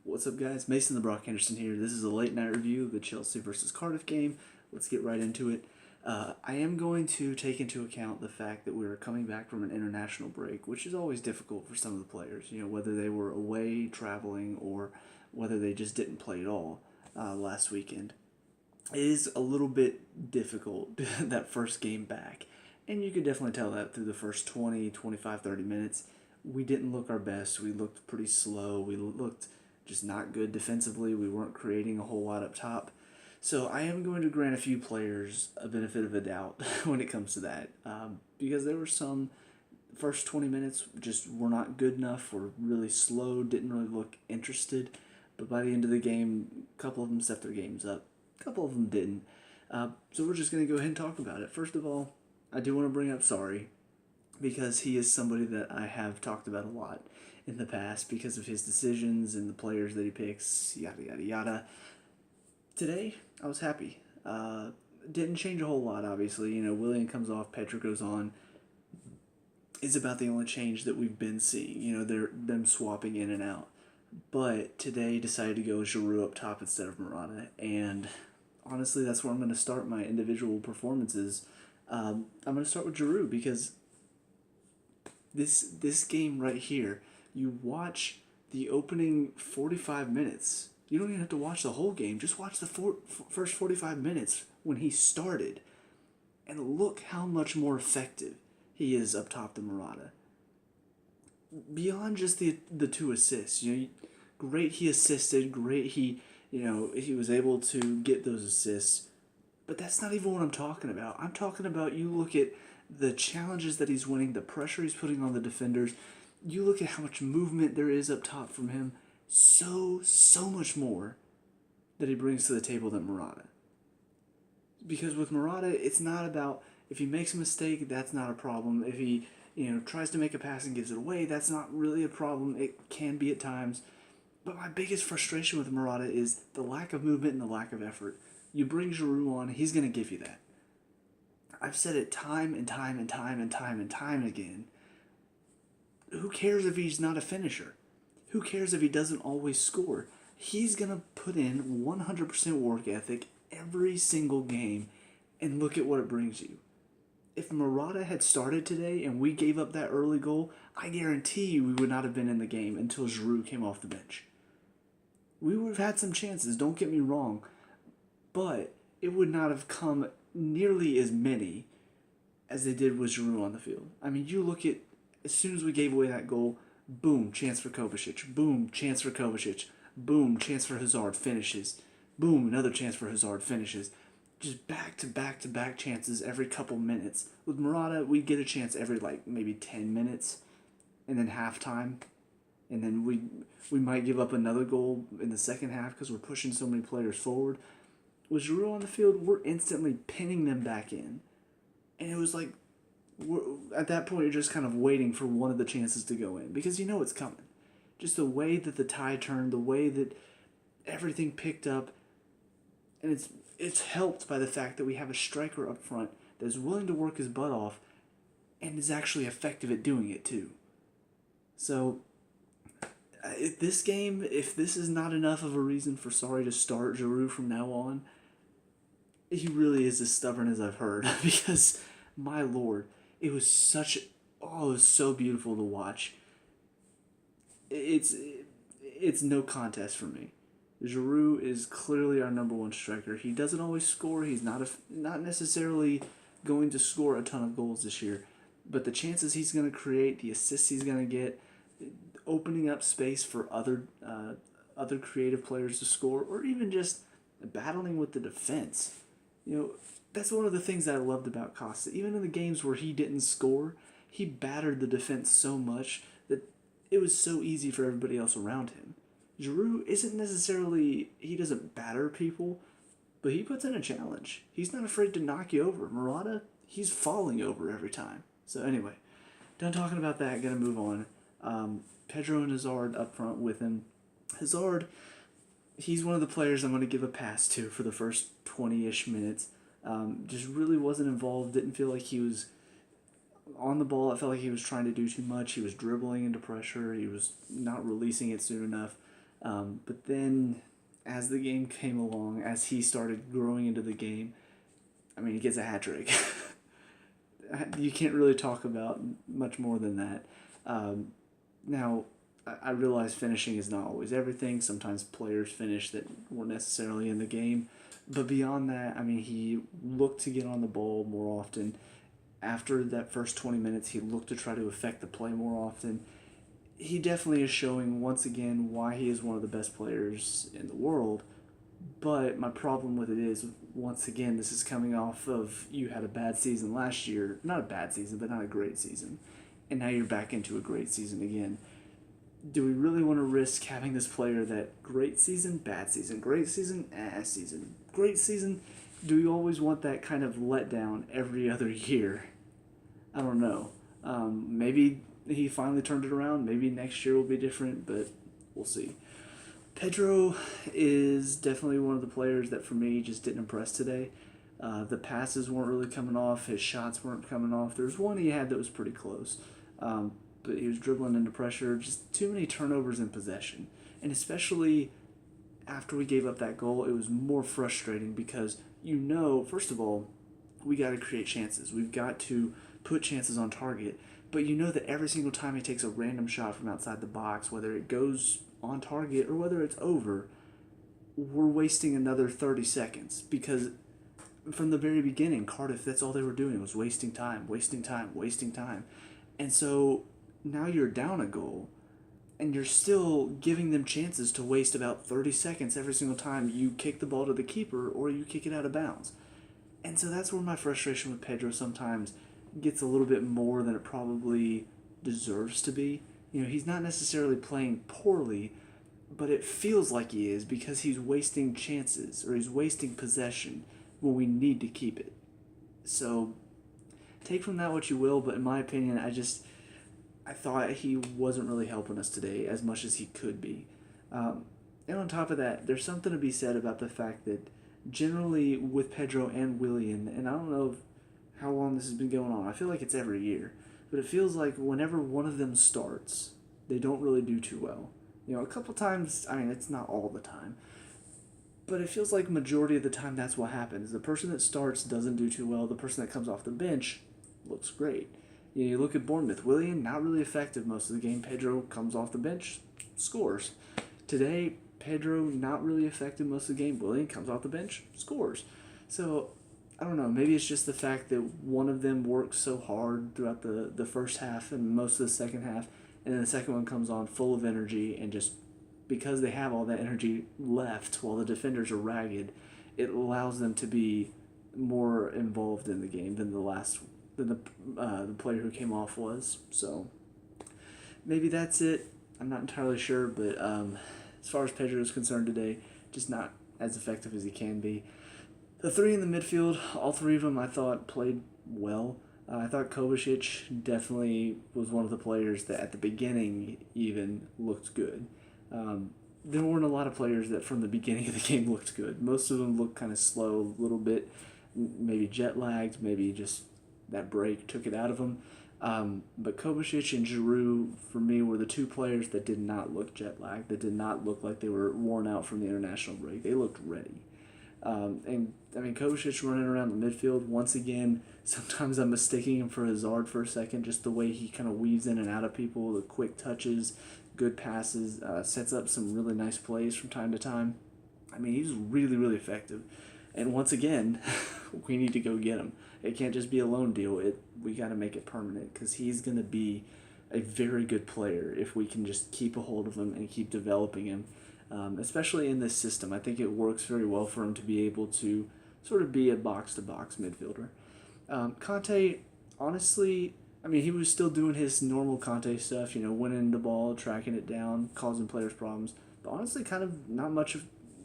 What's up, guys? Mason the Brock Henderson here. This is a late night review of the Chelsea versus Cardiff game. Let's get right into it. I am going to take into account the fact that we're coming back from an international break, which is always difficult for some of the players. You know, whether they were away traveling or whether they just didn't play at all last weekend. It is a little bit difficult that first game back, and you could definitely tell that through the first 20, 25, 30 minutes. We didn't look our best. We looked pretty slow. We looked just not good defensively. We weren't creating a whole lot up top. So I am going to grant a few players a benefit of a doubt when it comes to that, because there were some first 20 minutes just were not good enough, were really slow, didn't really look interested. But by the end of the game, a couple of them stepped their games up. A couple of them didn't. So we're just going to go ahead and talk about it. First of all, I do want to bring up Sorry, because he is somebody that I have talked about a lot in the past because of his decisions and the players that he picks, yada, yada, yada. Today, I was happy. Didn't change a whole lot, obviously. You know, Willian comes off, Petra goes on. Is about the only change that we've been seeing. You know, they're them swapping in and out. But today decided to go Giroud up top instead of Morata, and honestly, that's where I'm going to start my individual performances. I'm going to start with Giroud because this game right here, you watch the opening 45 minutes. You don't even have to watch the whole game. Just watch the first 45 minutes when he started, and look how much more effective he is up top than Morata. Beyond just the two assists, you know, great he assisted, great he was able to get those assists, but that's not even what I'm talking about. I'm talking about, you look at the challenges that he's winning, the pressure he's putting on the defenders. You look at how much movement there is up top from him. So much more that he brings to the table than Morata. Because with Morata, it's not about, if he makes a mistake, that's not a problem. If he tries to make a pass and gives it away, that's not really a problem. It can be at times. But my biggest frustration with Morata is the lack of movement and the lack of effort. You bring Giroud on, he's going to give you that. I've said it time and time and time and time and time again. Who cares if he's not a finisher? Who cares if he doesn't always score? He's going to put in 100% work ethic every single game, and look at what it brings you. If Morata had started today and we gave up that early goal, I guarantee you we would not have been in the game until Giroud came off the bench. We would have had some chances, don't get me wrong, but it would not have come nearly as many as they did with Giroud on the field. I mean, you look at, as soon as we gave away that goal, boom, chance for Kovacic, boom, chance for Kovacic, boom, chance for Hazard, finishes, boom, another chance for Hazard, finishes. Just back to back to back chances every couple minutes. With Morata, we get a chance every maybe 10 minutes, and then halftime, and then we might give up another goal in the second half because we're pushing so many players forward. With Giroud on the field, we're instantly pinning them back in, and it was like, at that point you're just kind of waiting for one of the chances to go in because you know it's coming. Just the way that the tide turned, the way that everything picked up, and it's helped by the fact that we have a striker up front that is willing to work his butt off and is actually effective at doing it too. So, if this is not enough of a reason for Sorry to start Giroud from now on, he really is as stubborn as I've heard because, my lord, it was so beautiful to watch. It's no contest for me. Giroud is clearly our number one striker. He doesn't always score. He's not necessarily going to score a ton of goals this year, but the chances he's going to create, the assists he's going to get, opening up space for other creative players to score, or even just battling with the defense. You know, that's one of the things that I loved about Costa. Even in the games where he didn't score, he battered the defense so much that it was so easy for everybody else around him. Giroud isn't necessarily, he doesn't batter people, but he puts in a challenge. He's not afraid to knock you over. Morata, he's falling over every time. So anyway, done talking about that, gonna move on. Pedro and Hazard up front with him. Hazard, he's one of the players I'm going to give a pass to for the first 20-ish minutes. Just really wasn't involved, didn't feel like he was on the ball. I felt like he was trying to do too much. He was dribbling into pressure. He was not releasing it soon enough. But then, as the game came along, as he started growing into the game, I mean, he gets a hat trick. You can't really talk about much more than that. Now, I realize finishing is not always everything. Sometimes players finish that weren't necessarily in the game. But beyond that, I mean, he looked to get on the ball more often. After that first 20 minutes, he looked to try to affect the play more often. He definitely is showing once again why he is one of the best players in the world. But my problem with it is, once again, this is coming off of you had a bad season last year. Not a bad season, but not a great season. And now you're back into a great season again. Do we really want to risk having this player that great season, bad season, great season, season, great season? Do we always want that kind of letdown every other year? I don't know. Maybe he finally turned it around. Maybe next year will be different, but we'll see. Pedro is definitely one of the players that for me just didn't impress today. The passes weren't really coming off. His shots weren't coming off. There was one he had that was pretty close. But he was dribbling into pressure. Just too many turnovers in possession. And especially after we gave up that goal, it was more frustrating because first of all, we got to create chances. We've got to put chances on target. But you know that every single time he takes a random shot from outside the box, whether it goes on target or whether it's over, we're wasting another 30 seconds because from the very beginning, Cardiff, that's all they were doing was wasting time, wasting time, wasting time. And so now you're down a goal and you're still giving them chances to waste about 30 seconds every single time you kick the ball to the keeper or you kick it out of bounds. And so that's where my frustration with Pedro sometimes gets a little bit more than it probably deserves to be. He's not necessarily playing poorly, but it feels like he is because he's wasting chances or he's wasting possession when we need to keep it. So take from that what you will, but in my opinion, I thought he wasn't really helping us today as much as he could be. And on top of that, there's something to be said about the fact that generally with Pedro and Willian, and I don't know how long this has been going on, I feel like it's every year, but it feels like whenever one of them starts, they don't really do too well. A couple times, I mean, it's not all the time, but it feels like majority of the time that's what happens. The person that starts doesn't do too well. The person that comes off the bench looks great. You look at Bournemouth. Willian, not really effective most of the game. Pedro comes off the bench, scores. Today, Pedro, not really effective most of the game. Willian comes off the bench, scores. So, I don't know. Maybe it's just the fact that one of them works so hard throughout the first half and most of the second half, and then the second one comes on full of energy and just because they have all that energy left while the defenders are ragged, it allows them to be more involved in the game than the player who came off was. So maybe that's it. I'm not entirely sure, but as far as Pedro is concerned today, just not as effective as he can be. The three in the midfield, all three of them I thought played well. I thought Kovacic definitely was one of the players that at the beginning even looked good. There weren't a lot of players that from the beginning of the game looked good. Most of them looked kind of slow, a little bit, maybe jet lagged, maybe just that break took it out of them. But Kovacic and Giroud, for me, were the two players that did not look jet lagged, that did not look like they were worn out from the international break. They looked ready. And I mean, Kovacic running around the midfield, once again, sometimes I'm mistaking him for Hazard for a second, just the way he kind of weaves in and out of people, the quick touches, good passes, sets up some really nice plays from time to time. I mean, he's really, really effective. And once again, we need to go get him. It can't just be a loan deal. We got to make it permanent because he's going to be a very good player if we can just keep a hold of him and keep developing him. Especially in this system. I think it works very well for him to be able to sort of be a box-to-box midfielder. Conte, honestly, I mean, he was still doing his normal Conte stuff, winning the ball, tracking it down, causing players problems. But honestly, kind of not much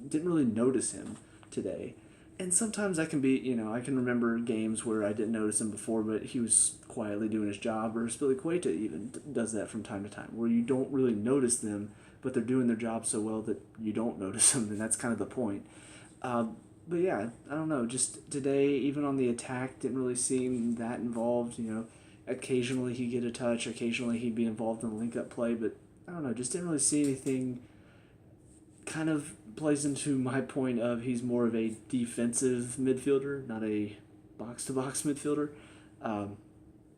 didn't really notice him today. And sometimes I can I can remember games where I didn't notice him before, but he was quietly doing his job, or Spilicueta even does that from time to time, where you don't really notice them, but they're doing their job so well that you don't notice them, and that's kind of the point. But yeah, I don't know, just today, even on the attack, didn't really seem that involved, Occasionally he'd get a touch, occasionally he'd be involved in the link-up play, but I don't know, just didn't really see anything kind of plays into my point of he's more of a defensive midfielder, not a box-to-box midfielder. Um,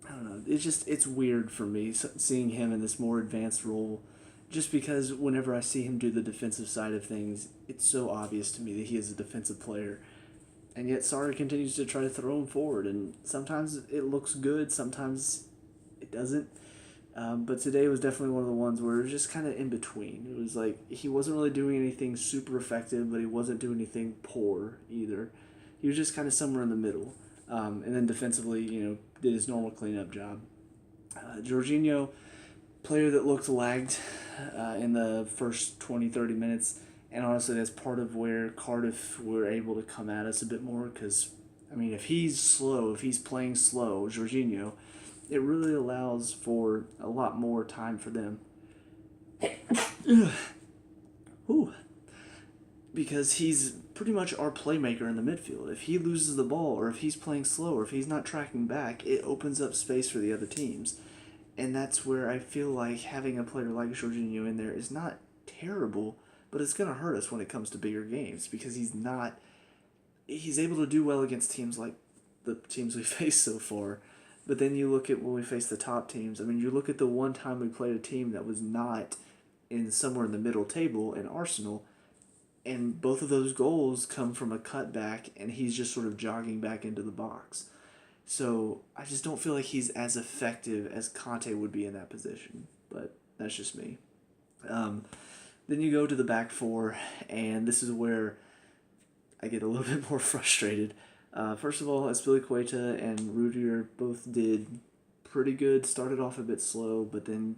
I don't know. It's weird for me seeing him in this more advanced role, just because whenever I see him do the defensive side of things, it's so obvious to me that he is a defensive player. And yet Sarri continues to try to throw him forward, and sometimes it looks good, sometimes it doesn't. But today was definitely one of the ones where it was just kind of in between. It was like he wasn't really doing anything super effective, but he wasn't doing anything poor either. He was just kind of somewhere in the middle. And then defensively, did his normal cleanup job. Jorginho, player that looked lagged in the first 20, 30 minutes. And honestly, that's part of where Cardiff were able to come at us a bit more because, if he's slow, if he's playing slow, Jorginho, it really allows for a lot more time for them. Ooh. Because he's pretty much our playmaker in the midfield. If he loses the ball or if he's playing slow or if he's not tracking back, it opens up space for the other teams. And that's where I feel like having a player like Jorginho in there is not terrible, but it's going to hurt us when it comes to bigger games because he's able to do well against teams like the teams we faced so far. But then you look at when we face the top teams. You look at the one time we played a team that was not in somewhere in the middle table in Arsenal, and both of those goals come from a cutback, and he's just sort of jogging back into the box. So I just don't feel like he's as effective as Conte would be in that position. But that's just me. Then you go to the back four, and this is where I get a little bit more frustrated. First of all, Azpilicueta and Rudiger both did pretty good. Started off a bit slow, but then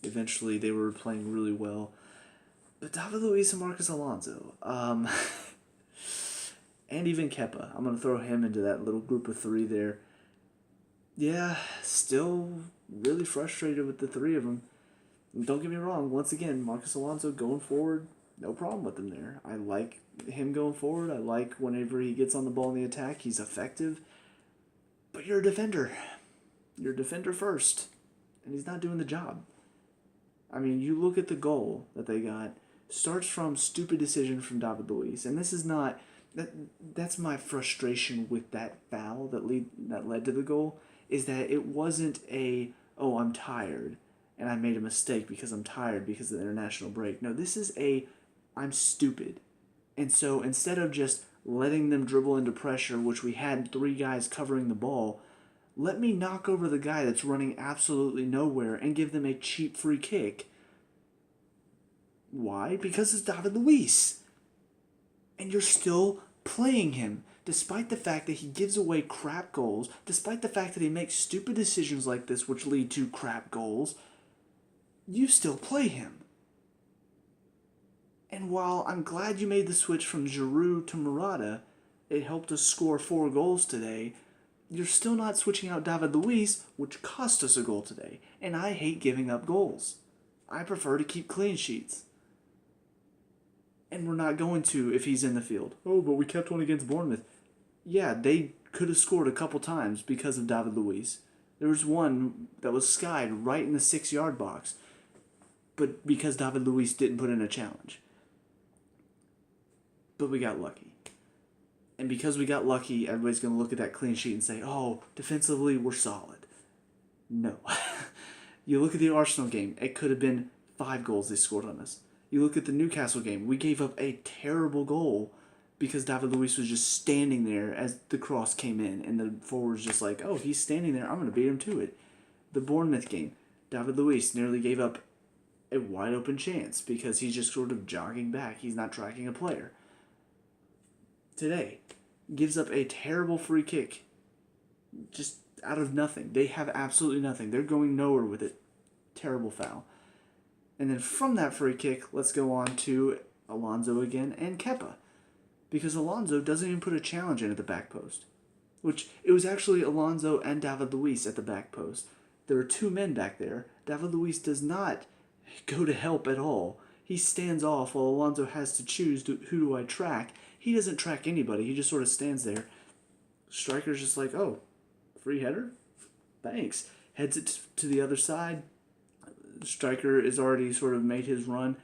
eventually they were playing really well. But David Luiz and Marcos Alonso, and even Kepa, I'm going to throw him into that little group of three there. Yeah, still really frustrated with the three of them. Don't get me wrong, once again, Marcos Alonso going forward, no problem with him there. I like him going forward. I like whenever he gets on the ball in the attack, he's effective. But you're a defender. You're a defender first. And he's not doing the job. You look at the goal that they got. Starts from stupid decision from David Luiz. And this is not... That's my frustration with that foul that led to the goal. Is that it wasn't I'm tired. And I made a mistake because I'm tired because of the international break. No, this is I'm stupid. And so instead of just letting them dribble into pressure, which we had three guys covering the ball, let me knock over the guy that's running absolutely nowhere and give them a cheap free kick. Why? Because it's David Luiz. And you're still playing him, despite the fact that he gives away crap goals, despite the fact that he makes stupid decisions like this which lead to crap goals, you still play him. And while I'm glad you made the switch from Giroud to Morata, it helped us score 4 goals today, you're still not switching out David Luiz, which cost us a goal today. And I hate giving up goals. I prefer to keep clean sheets. And we're not going to if he's in the field. Oh, but we kept one against Bournemouth. Yeah, they could have scored a couple times because of David Luiz. There was one that was skied right in the 6-yard box. But because David Luiz didn't put in a challenge. But we got lucky. And because we got lucky, everybody's going to look at that clean sheet and say, oh, defensively, we're solid. No. You look at the Arsenal game, it could have been 5 goals they scored on us. You look at the Newcastle game, we gave up a terrible goal because David Luiz was just standing there as the cross came in, and the forward's just like, oh, he's standing there, I'm going to beat him to it. The Bournemouth game, David Luiz nearly gave up a wide open chance because he's just sort of jogging back. He's not tracking a player. Today, gives up a terrible free kick just out of nothing. They have absolutely nothing. They're going nowhere with it. Terrible foul. And then from that free kick, let's go on to Alonso again and Kepa. Because Alonso doesn't even put a challenge in at the back post. Which, it was actually Alonso and David Luiz at the back post. There are 2 men back there. David Luiz does not go to help at all. He stands off while Alonso has to choose who do I track. He doesn't track anybody. He just sort of stands there. Striker's just like, oh, free header? Thanks. Heads it to the other side. Striker has already sort of made his run.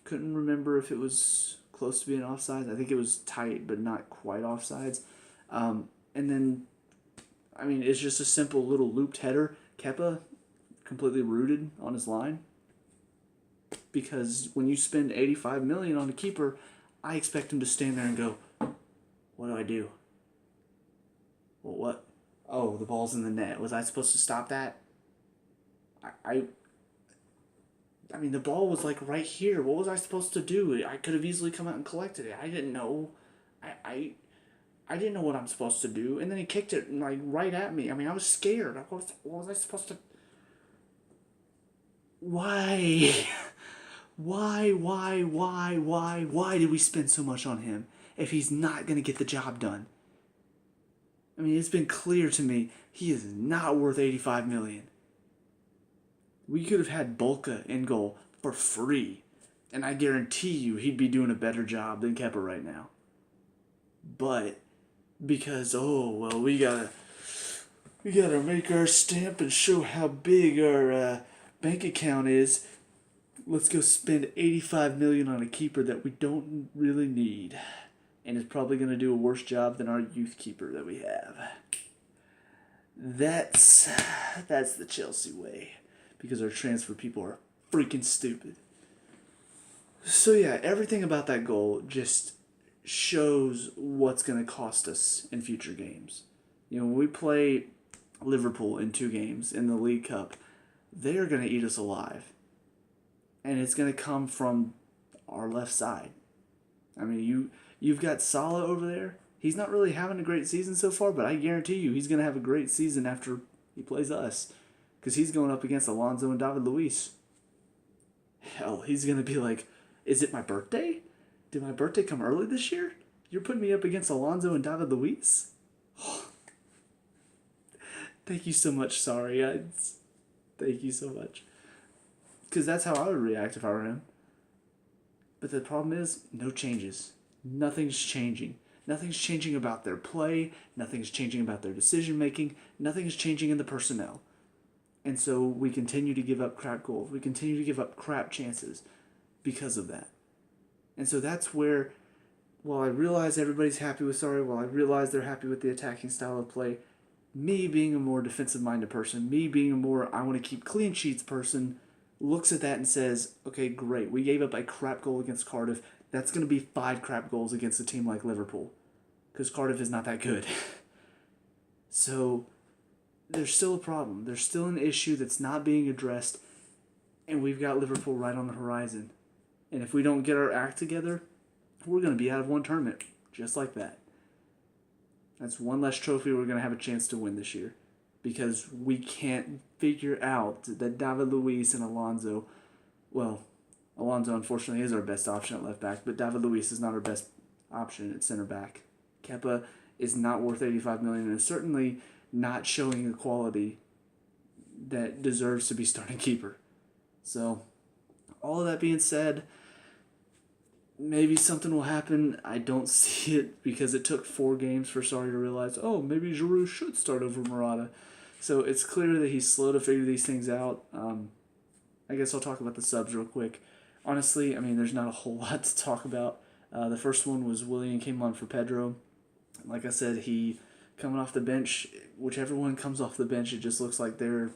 Couldn't remember if it was close to being offsides. I think it was tight, but not quite offsides. And then, I mean, it's just a simple little looped header. Kepa completely rooted on his line. Because when you spend $85 million on a keeper, I expect him to stand there and go, what do I do? Well, what? Oh, the ball's in the net. Was I supposed to stop that? I mean, the ball was like right here. What was I supposed to do? I could have easily come out and collected it. I didn't know. I didn't know what I'm supposed to do. And then he kicked it like right at me. I mean, I was scared. What was I supposed to? Why? Why did we spend so much on him if he's not going to get the job done? I mean, it's been clear to me he is not worth $85 million. We could have had Bulka in goal for free, and I guarantee you he'd be doing a better job than Kepa right now. But because we gotta make our stamp and show how big our bank account is. Let's go spend $85 million on a keeper that we don't really need, and is probably gonna do a worse job than our youth keeper that we have. That's the Chelsea way. Because our transfer people are freaking stupid. So yeah, everything about that goal just shows what's going to cost us in future games. You know, when we play Liverpool in 2 games in the League Cup, they are going to eat us alive. And it's going to come from our left side. I mean, you've got Salah over there. He's not really having a great season so far, but I guarantee you he's going to have a great season after he plays us. Because he's going up against Alonso and David Luiz. Hell, he's going to be like, is it my birthday? Did my birthday come early this year? You're putting me up against Alonso and David Luiz? Thank you so much, sorry. Thank you so much. Because that's how I would react if I were him. But the problem is, no changes. Nothing's changing. Nothing's changing about their play. Nothing's changing about their decision making. Nothing's changing in the personnel. And so we continue to give up crap goals. We continue to give up crap chances because of that. And so that's where, while I realize everybody's happy with Sarri, while I realize they're happy with the attacking style of play, me being a more defensive-minded person, me being a more I want to keep clean sheets person, looks at that and says, okay, great, we gave up a crap goal against Cardiff. That's going to be 5 crap goals against a team like Liverpool. Because Cardiff is not that good. So there's still a problem. There's still an issue that's not being addressed, and we've got Liverpool right on the horizon. And if we don't get our act together, we're going to be out of one tournament, just like that. That's one less trophy we're going to have a chance to win this year, because we can't figure out that David Luiz and Alonso, well, Alonso unfortunately is our best option at left back, but David Luiz is not our best option at center back. Kepa is not worth $85 million and is certainly not showing a quality that deserves to be starting keeper. So, all of that being said, maybe something will happen. I don't see it because it took 4 games for Sarri to realize, maybe Giroud should start over Morata. So it's clear that he's slow to figure these things out. I guess I'll talk about the subs real quick. Honestly, I mean, there's not a whole lot to talk about. The first one was Willian came on for Pedro. Like I said, he coming off the bench, whichever one comes off the bench, it just looks like they're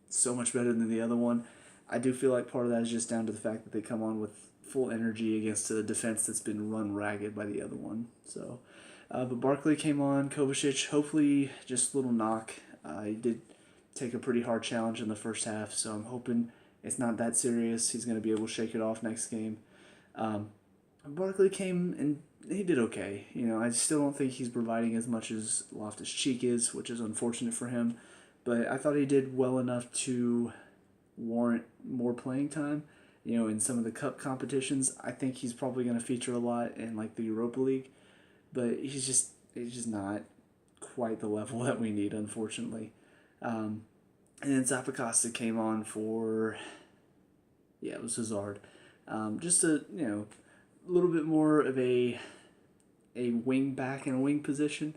so much better than the other one. I do feel like part of that is just down to the fact that they come on with full energy against a defense that's been run ragged by the other one. So, but Barkley came on, Kovacic, hopefully just a little knock. He did take a pretty hard challenge in the first half, so I'm hoping it's not that serious. He's going to be able to shake it off next game. Barkley came and he did okay. You know, I still don't think he's providing as much as Loftus-Cheek is, which is unfortunate for him. But I thought he did well enough to warrant more playing time. You know, in some of the cup competitions, I think he's probably going to feature a lot in like the Europa League. But he's just not quite the level that we need, unfortunately. And then Zappacosta came on for, it was Hazard. Just a little bit more of a wing back in a wing position.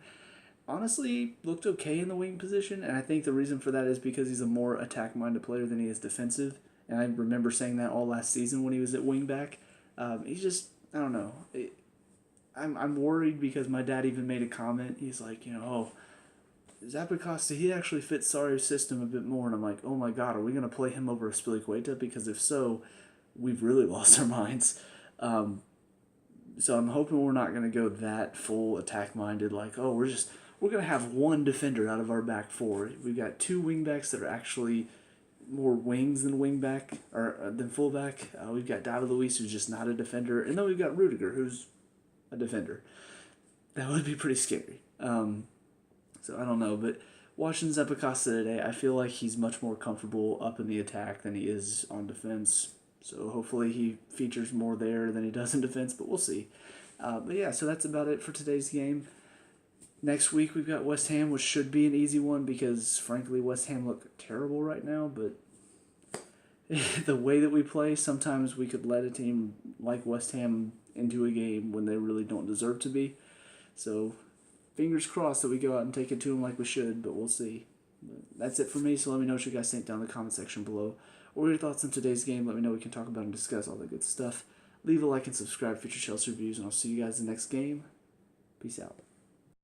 Honestly, looked okay in the wing position, and I think the reason for that is because he's a more attack-minded player than he is defensive. And I remember saying that all last season when he was at wing back, He's just, I don't know. I'm worried because my dad even made a comment. He's like, oh, Zappacosta, he actually fits Sarri's system a bit more. And I'm like, oh my God, are we going to play him over Spilicueta? Because if so, we've really lost our minds. So I'm hoping we're not going to go that full attack minded. Like, oh, we're going to have one defender out of our back four. We've got two wingbacks that are actually more wings than wingback or than fullback. We've got David Luiz, who's just not a defender, and then we've got Rudiger, who's a defender. That would be pretty scary. So I don't know, but watching Zappacosta today, I feel like he's much more comfortable up in the attack than he is on defense. So hopefully he features more there than he does in defense, but we'll see. But yeah, so that's about it for today's game. Next week we've got West Ham, which should be an easy one because frankly West Ham look terrible right now, but the way that we play, sometimes we could let a team like West Ham into a game when they really don't deserve to be. So fingers crossed that we go out and take it to them like we should, but we'll see. But that's it for me, so let me know what you guys think down in the comment section below. Or your thoughts on today's game. Let me know. We can talk about and discuss all the good stuff. Leave a like and subscribe for future Chelsea reviews, and I'll see you guys in the next game. Peace out.